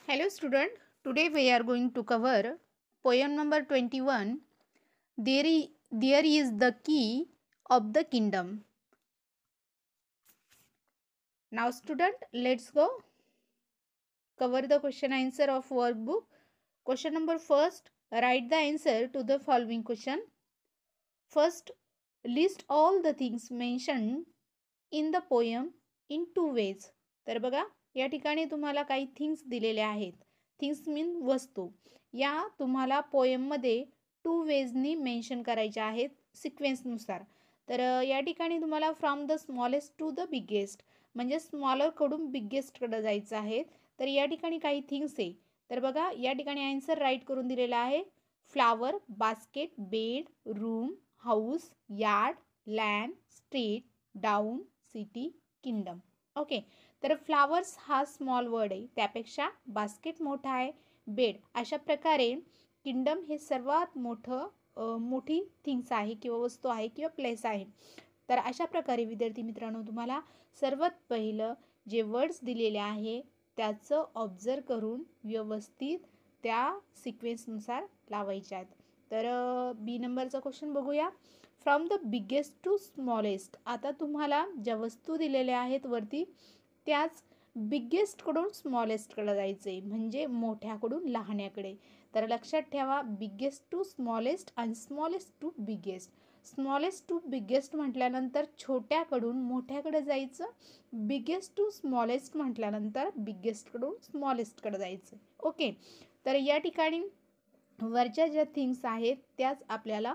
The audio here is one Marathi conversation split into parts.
Hello student, today we are going to cover poem number 21. There is the key of the kingdom. Now student, let's go cover the question answer of workbook. Question number first, write the answer to the following question. First, list all the things mentioned in the poem in two ways. तर बघा या ठिकाणी तुम्हाला काही थिंग्स दिलेले आहेत. थिंग्स मीन वस्तू. या तुम्हाला पोएममध्ये टू वेजनी मेन्शन करायच्या आहेत सिक्वेन्सनुसार. तर या ठिकाणी तुम्हाला from the smallest to the biggest म्हणजे स्मॉलरकडून बिगेस्टकडे जायचं आहे. तर या ठिकाणी काही थिंग्स आहे. तर बघा या ठिकाणी आन्सर राईट करून दिलेला आहे. Flower, basket, bed, room, house, yard, land, street, down, city, kingdom. Okay, तर फ्लावर्स हा स्मॉल वर्ड आहे, त्यापेक्षा बास्केट मोठा आहे, बेड. अशा प्रकारे किंगडम हे सर्वात मोठी थिंग्स आहे किंवा वस्तू आहे किंवा प्लेस आहे. तर अशा प्रकारे विद्यार्थी मित्रांनो तुम्हाला सर्वात पहिलं जे वर्ड्स दिलेले आहे त्याचं ऑब्झर्व करून व्यवस्थित त्या सिक्वेन्सनुसार लावायचे आहेत. तर बी नंबरचा क्वेश्चन बघूया. From the biggest to smallest. आता तुम्हाला ज्या वस्तू दिलेल्या आहेत वरती त्याच बिगेस्टकडून स्मॉलेस्टकडे जायचं आहे, म्हणजे मोठ्याकडून लहान्याकडे. तर लक्षात ठेवा, बिगेस्ट टू स्मॉलेस्ट आणि smallest to biggest. Smallest to biggest म्हटल्यानंतर छोट्याकडून मोठ्याकडे जायचं, बिगेस्ट टू स्मॉलेस्ट म्हटल्यानंतर बिगेस्टकडून स्मॉलेस्टकडे जायचं. ओके, तर या ठिकाणी वरच्या ज्या थिंग्स आहेत त्याच आपल्याला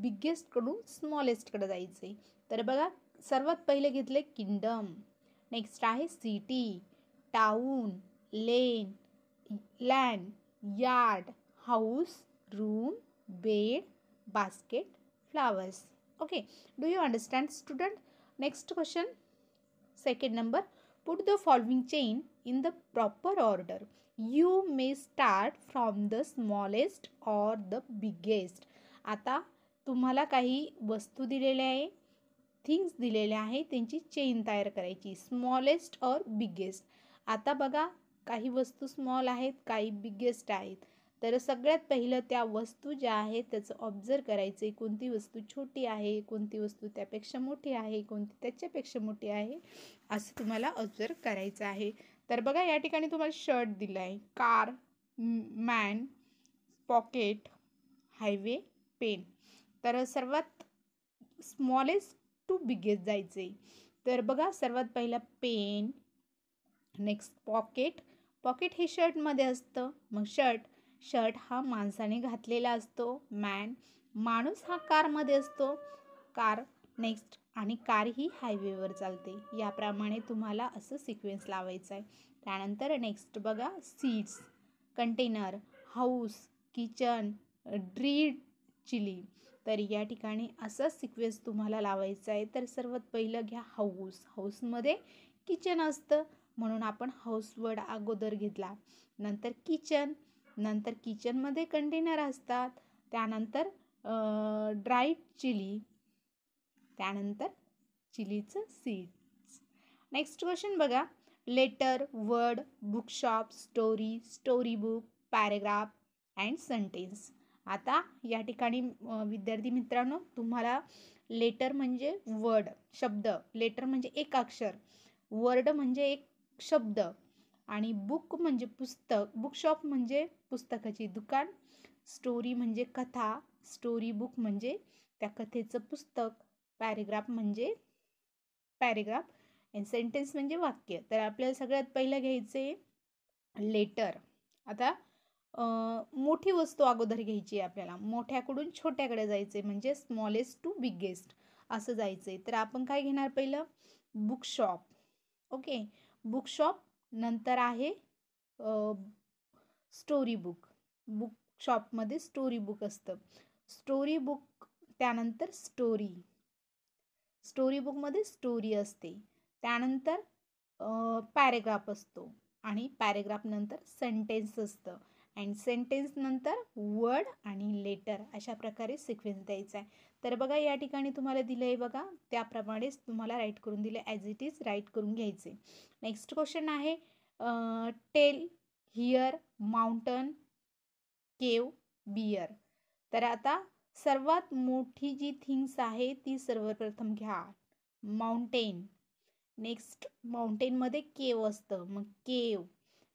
बिगेस्टकडून स्मॉलेस्टकडे जायचं आहे. तर बघा सर्वात पहिले घेतले किंगडम, नेक्स्ट आहे city, town, lane, land, yard, house, room, bed, basket, flowers. Okay, do you understand student? Next question, second number, put the following chain in the proper order. You may start from the smallest or the biggest. आता तुम्हाला काही वस्तू दिलेल्या आहे, थिंग्स दिलेल्या आहे, त्यांची चेन तयार करायची, स्मॉलेस्ट और बिगेस्ट. आता बघा काही वस्तू स्मॉल आहेत, काही बिगेस्ट आहेत. तर सगळ्यात पहिलं त्या वस्तू ज्या आहेत त्याचं ऑब्झर्व करायचं आहे, कोणती वस्तू छोटी आहे, कोणती वस्तू त्यापेक्षा मोठी आहे, कोणती त्याच्यापेक्षा मोठी आहे, असं तुम्हाला ऑब्झर्व करायचं आहे. तर बघा या ठिकाणी तुम्हाला शर्ट दिलं आहे, car, man, pocket, highway, pen. तर सर्वात स्मॉलेस्ट टू बिगेस्ट जायचे. तर बघा सर्वात पहिला पेन, नेक्स्ट पॉकेट. पॉकेट हे शर्टमध्ये असतं, मग शर्ट हा माणसाने घातलेला असतो. माणूस हा कारमध्ये असतो, कार. नेक्स्ट आणि कार ही हायवेवर चालते. याप्रमाणे तुम्हाला असं सिक्वेन्स लावायचं आहे. त्यानंतर नेक्स्ट बघा seeds, container, house, kitchen, dried, chilli. तर या ठिकाणी असा सिक्वेन्स तुम्हाला लावायचा आहे. तर सर्वात पहिलं घ्या हाऊस. हाऊसमध्ये किचन असतं म्हणून आपण हाऊस वर्ड अगोदर घेतला. नंतर किचन, नंतर किचनमध्ये कंटेनर असतात, त्यानंतर ड्राईड चिली, त्यानंतर चिलीचं सीड्स. नेक्स्ट क्वेश्चन बघा, letter, word, bookshop, story, story book, paragraph and sentence. आता या ठिकाणी विद्यार्थी मित्रांनो तुम्हाला लेटर म्हणजे वर्ड, शब्द, लेटर म्हणजे एक अक्षर, वर्ड म्हणजे एक शब्द, आणि बुक म्हणजे पुस्तक, बुकशॉप म्हणजे पुस्तकाची दुकान, स्टोरी म्हणजे कथा, स्टोरी बुक म्हणजे त्या कथेचं पुस्तक, पॅरेग्राफ म्हणजे पॅरेग्राफ, आणि सेंटेन्स म्हणजे वाक्य. तर आपल्याला सगळ्यात पहिलं घ्यायचे लेटर. आता मोठी वस्तू अगोदर घ्यायची आहे आपल्याला, मोठ्याकडून छोट्याकडे जायचे म्हणजे स्मॉलेस्ट टू बिगेस्ट असं जायचं आहे. तर आपण काय घेणार पहिलं, बुकशॉप. Okay, bookshop. नंतर आहे स्टोरी बुक. बुकशॉपमध्ये स्टोरी बुक असतं, स्टोरी बुक. त्यानंतर स्टोरी, स्टोरी बुकमध्ये स्टोरी असते. त्यानंतर पॅरेग्राफ असतो आणि पॅरेग्राफ नंतर सेंटेन्स असतं, अँड सेंटेन्स नंतर वर्ड आणि लेटर. अशा प्रकारे सिक्वेन्स द्यायचा आहे. तर बघा या ठिकाणी तुम्हाला दिलं आहे बघा, त्याप्रमाणेच तुम्हाला राईट करून दिले, ॲज इट इज राईट करून घ्यायचे. नेक्स्ट क्वेश्चन आहे टेल हियर, माउंटन, केव, बियर. तर आता सर्वात मोठी जी थिंग्स आहे ती सर्वप्रथम घ्या. माउंटेन, नेक्स्ट माउंटेनमध्ये केव असतं, मग केव.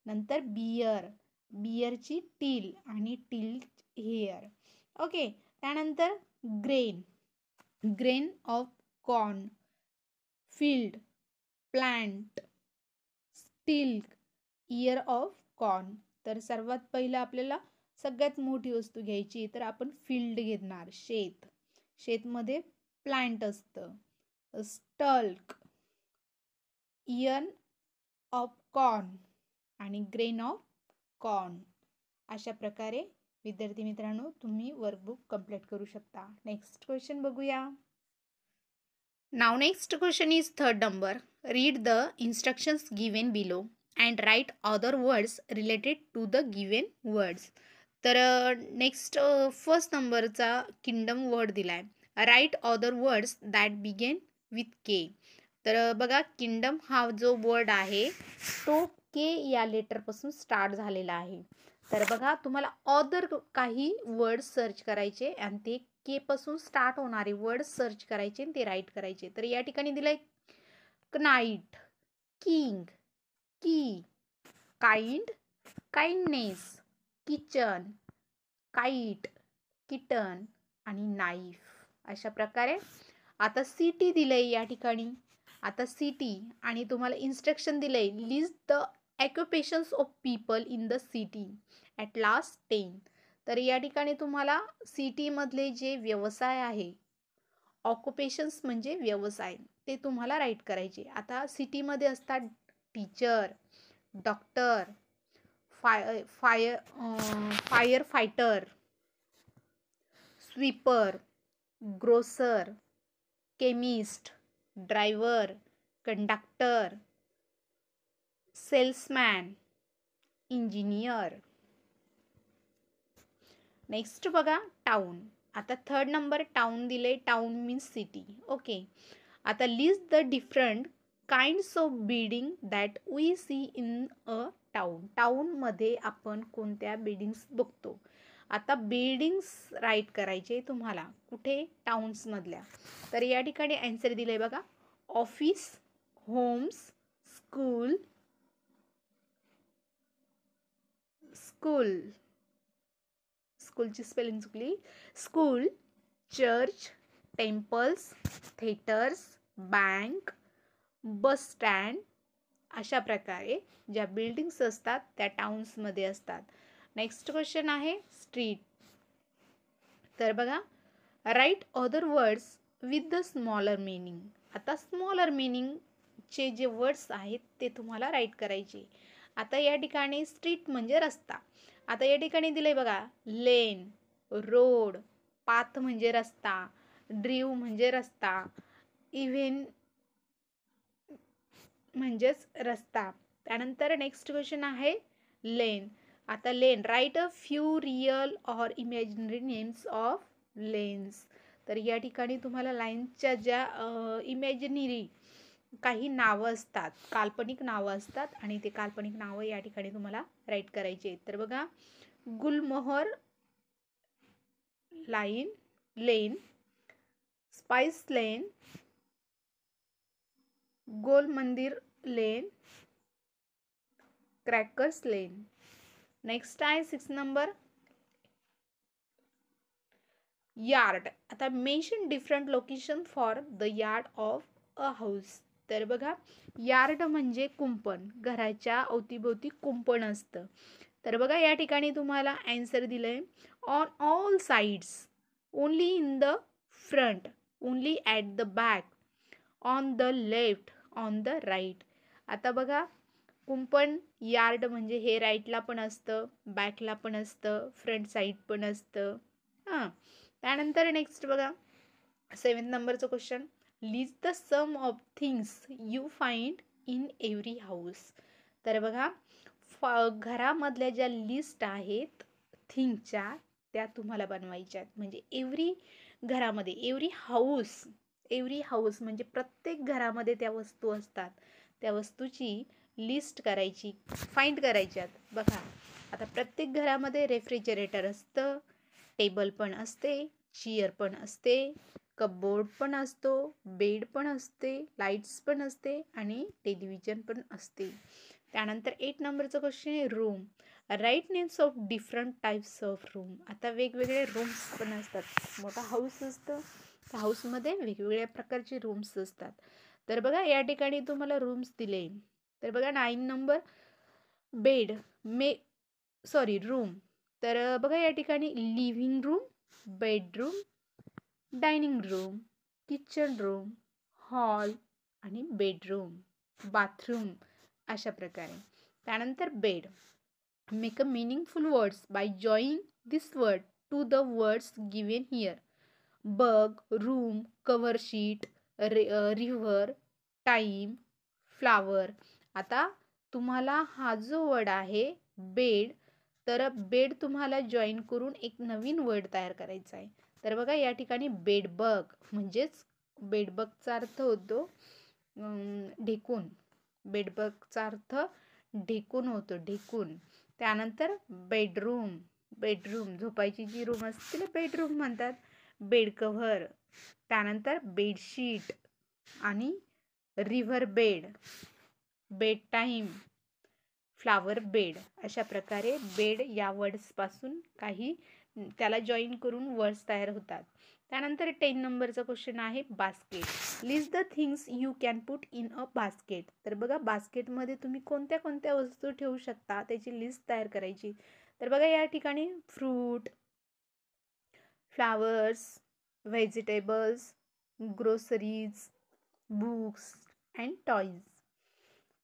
नंतर बियर, बियरची टील आणि टील हेअर. ओके. त्यानंतर grain, grain of corn, field, plant, stalk, ear of corn. तर सर्वात पहिलं आपल्याला सगळ्यात मोठी वस्तू घ्यायची, तर आपण फील्ड घेणार. शेत, शेतमध्ये प्लांट असतं. स्टल्क, इयर ऑफ कॉर्न आणि ग्रेन ऑफ कॉर्न. अशा प्रकारे विद्यार्थी मित्रांनो तुम्ही वर्कबुक कंप्लीट करू शकता. नेक्स्ट क्वेश्चन बघूया. नाव next question is third number. Read the instructions given below and write other words related to the given words. तर नेक्स्ट फर्स्ट नंबरचा किंगडम वर्ड दिला आहे. Write other words that begin with K. तर बघा किंगडम हा जो वर्ड आहे तो के या लेटरपासून स्टार्ट झालेला आहे. तर बघा तुम्हाला अदर काही वर्ड सर्च करायचे आणि ते के पासून स्टार्ट होणारे वर्ड सर्च करायचे आणि ते राईट करायचे. तर या ठिकाणी दिलंय नाईट, किंग, की, kind, kindness, kitchen, kite, kitten आणि नाईफ. अशा प्रकारे आता सिटी दिलंय या ठिकाणी. आता सिटी आणि तुम्हाला इन्स्ट्रक्शन दिलंय list the occupations of people in the city at last 10. तर या ठिकाणी तुम्हाला सिटीमधले जे व्यवसाय आहे, ऑक्युपेशन्स म्हणजे व्यवसाय, ते तुम्हाला राईट करायचे. आता सिटीमध्ये असतात teacher, doctor, fire fighter, sweeper, grocer, chemist, driver, conductor, salesman, engineer. Next बघा टाउन. आता थर्ड नंबर टाउन दिले. Town means city. ओके. आता list the different kinds of building that we see in a town. टाउनमध्ये आपण कोणत्या बिल्डिंग्स बघतो. आता बिल्डिंग्स राईट करायचे तुम्हाला कुठे, टाउन्समधल्या. तर या ठिकाणी आन्सर दिले बघा. ऑफिस, होम्स, स्कूल, स्कूलची स्पेलिंग चुकली. School, church, temples, theatres, bank, bus stand. अशा प्रकारे ज्या बिल्डिंग्स असतात त्या टाउन्समध्ये असतात. नेक्स्ट क्वेश्चन आहे स्ट्रीट. तर बघा write other words with the smaller meaning. आता स्मॉलर मिनिंगचे जे वर्ड्स आहेत ते तुम्हाला राईट करायचे. आता या ठिकाणी स्ट्रीट म्हणजे रस्ता. आता या ठिकाणी दिलंय बघा लेन, रोड, पाथ म्हणजे रस्ता, ड्रीव म्हणजे रस्ता, इव्हेन म्हणजेच रस्ता. त्यानंतर नेक्स्ट क्वेश्चन आहे लेन. आता lane write a few real or imaginary names of lanes. तर या ठिकाणी तुम्हाला लाईन्सच्या ज्या इमॅजिनरी काही नावं असतात, काल्पनिक नावं असतात आणि ते काल्पनिक नावं या ठिकाणी तुम्हाला राईट करायचे आहेत. तर बघा गुलमोहर लेन, स्पाइस लेन, गोल मंदिर लेन, क्रॅकर्स लेन. नेक्स्ट आहे 6 नंबर यार्ड. आता mention different location for the yard of a house. तर बघा यार्ड म्हणजे कुंपण, घराच्या अवतीभोवती कुंपण असतं. तर बघा या ठिकाणी तुम्हाला आन्सर दिलंय on all sides, only in the front, only at the back, on the left, on the right. आता बघा कुंपण यार्ड म्हणजे हे राईटला पण असतं, बॅकला पण असतं, फ्रंट साईड पण असतं. हां. त्यानंतर नेक्स्ट बघा 7 नंबरचं question. List the some of things you find in every house. तर बघा घरामधल्या ज्या लिस्ट आहेत थिंगच्या त्या तुम्हाला बनवायच्या आहेत. म्हणजे एव्हरी घरामध्ये एव्हरी हाऊस म्हणजे प्रत्येक घरामध्ये त्या वस्तू असतात. त्या वस्तूची लिस्ट करायची, फाइंड करायच्यात. बघा आता प्रत्येक घरामध्ये रेफ्रिजरेटर असतं, टेबल पण असते, चेअर पण असते, कपबोर्ड पण असतो, बेड पण असते, लाईट्स पण असते आणि टेलिव्हिजन पण असते. त्यानंतर 8 नंबरचं क्वेश्चन आहे room. Write names of different types of room. आता वेगवेगळे रूम्स पण असतात. मोठा हाऊस असतं, त्या हाऊसमध्ये वेगवेगळ्या प्रकारचे रूम्स असतात. तर बघा या ठिकाणी तुम्हाला रूम्स दिले. तर बघा 9 नंबर बेड रूम. तर बघा या ठिकाणी living room, bedroom, dining room, kitchen room, hall आणि बेडरूम, बाथरूम अशा प्रकारे. त्यानंतर bed. Make a meaningful words by join this word to the words given here. Bug, room, cover sheet, river, time, flower. आता तुम्हाला हा जो वर्ड आहे बेड, तर बेड तुम्हाला जॉईन करून एक नवीन वर्ड तयार करायचा आहे. तर बघा या ठिकाणी बेडबग म्हणजेच बेडबगचा अर्थ होतो ढेकून. बेडबगचा अर्थ ढेकून होतो, ढेकून. त्यानंतर बेडरूम. बेडरूम झोपायची जी रूम असते तिला बेडरूम म्हणतात. बेड कव्हर, त्यानंतर बेडशीट आणि river bed, bed time, flower bed अशा प्रकारे बेड या वर्ड्सपासून काही त्याला जॉईन करून वर्ड्स तयार होतात. त्यानंतर 10 नंबरचा क्वेश्चन आहे basket. List the things you can put in a basket. तर बघा बास्केटमध्ये तुम्ही कोणत्या कोणत्या वस्तू ठेवू शकता त्याची लिस्ट तयार करायची. तर बघा या ठिकाणी fruit, flowers, vegetables, groceries, books and toys.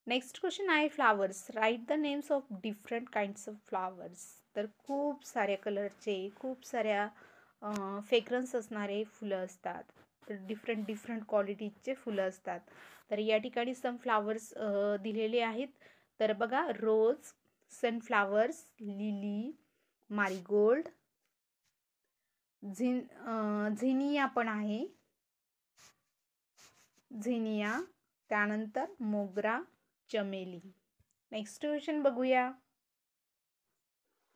Next question आहे flowers. Write the names of different kinds of flowers. तर खूप साऱ्या कलरचे, खूप साऱ्या फ्रेग्रन्स असणारे फुलं असतात. डिफरंट क्वालिटीचे फुलं असतात. तर या ठिकाणी सनफ्लावर्स दिलेले आहेत. तर बघा rose, sunflowers, lily, marigold, zinnia पण आहे, झिनिया, त्यानंतर मोगरा, चमेली. नेक्स्ट क्वेश्चन बघूया.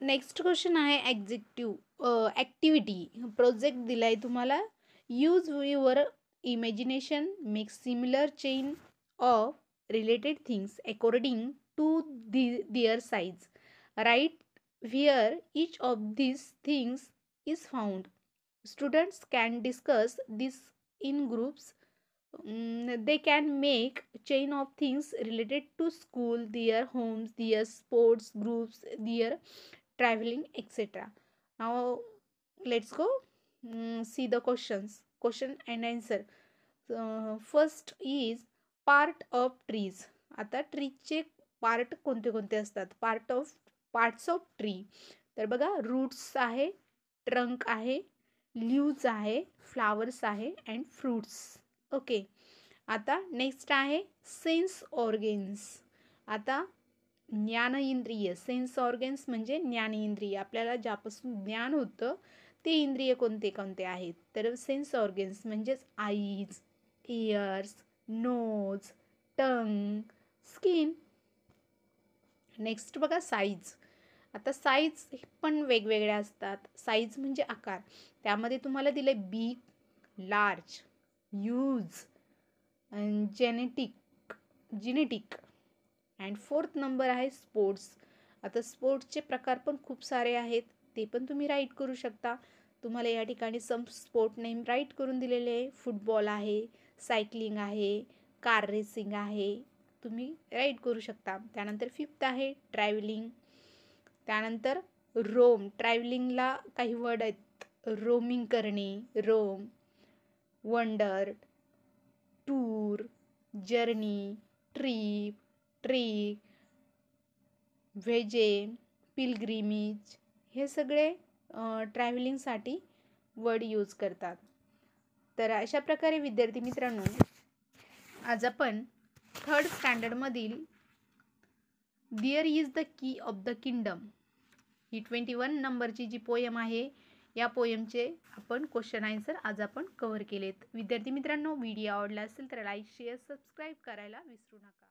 नेक्स्ट क्वेश्चन आहे ॲक्टिव्हिटी. प्रोजेक्ट दिलाय तुम्हाला. Use your imagination, make similar chain of related things according to their size. Write where each of these things is found. Students can discuss this in groups. They can make chain of things related to school, their homes, their sports groups, their traveling, etc. Now let's go see the question and answer. First is part of trees. आता ट्रीचे पार्ट कोणते कोणते असतात? Parts of tree. तर बघा रूट्स आहे, ट्रंक आहे, लीव्ज आहे, फ्लावर्स आहे अँड फ्रूट्स. ओके. आता नेक्स्ट आहे सेन्स ऑर्गन्स. आता ज्ञान इंद्रिय, सेन्स ऑर्गन्स म्हणजे ज्ञान इंद्रिय. आपल्याला ज्यापासून ज्ञान होतं ते इंद्रिय कोणते कोणते आहेत? तर सेन्स ऑर्गन्स म्हणजेच आईज, इयर्स, नोज, टंग, स्किन. नेक्स्ट बघा साईज. आता साईज पण वेगवेगळ्या असतात. साईज म्हणजे आकार. त्यामध्ये तुम्हाला दिले big, large, huge, genetic and 4th number आहे स्पोर्ट्स. आता स्पोर्ट्सचे प्रकार पण खूप सारे आहेत, ते पण तुम्ही राईट करू शकता. तुम्हाला या ठिकाणी सम स्पोर्ट नेम राईट करून दिलेले आहे. फुटबॉल आहे, सायकलिंग आहे, कार रेसिंग आहे, तुम्ही राईट करू शकता. त्यानंतर 5th आहे ट्रॅव्हलिंग. त्यानंतर रोम. ट्रॅव्हलिंगला काही वर्ड आहेत. रोमिंग करणे, roam, wander, tour, journey, trip, trek, voyage, pilgrimage हे सगळे ट्रॅव्हलिंगसाठी वर्ड यूज करतात. तर अशा प्रकारे विद्यार्थी मित्रांनो आज आपण 3rd स्टँडर्डमधील there is the key of the kingdom ही 21 नंबरची जी पोयम आहे या पोयमचे आपण क्वेश्चन आन्सर आज आपण कव्हर केलेत. विद्यार्थी मित्रांनो व्हिडिओ आवडला असेल तर लाईक, शेअर, सबस्क्राईब करायला विसरू नका.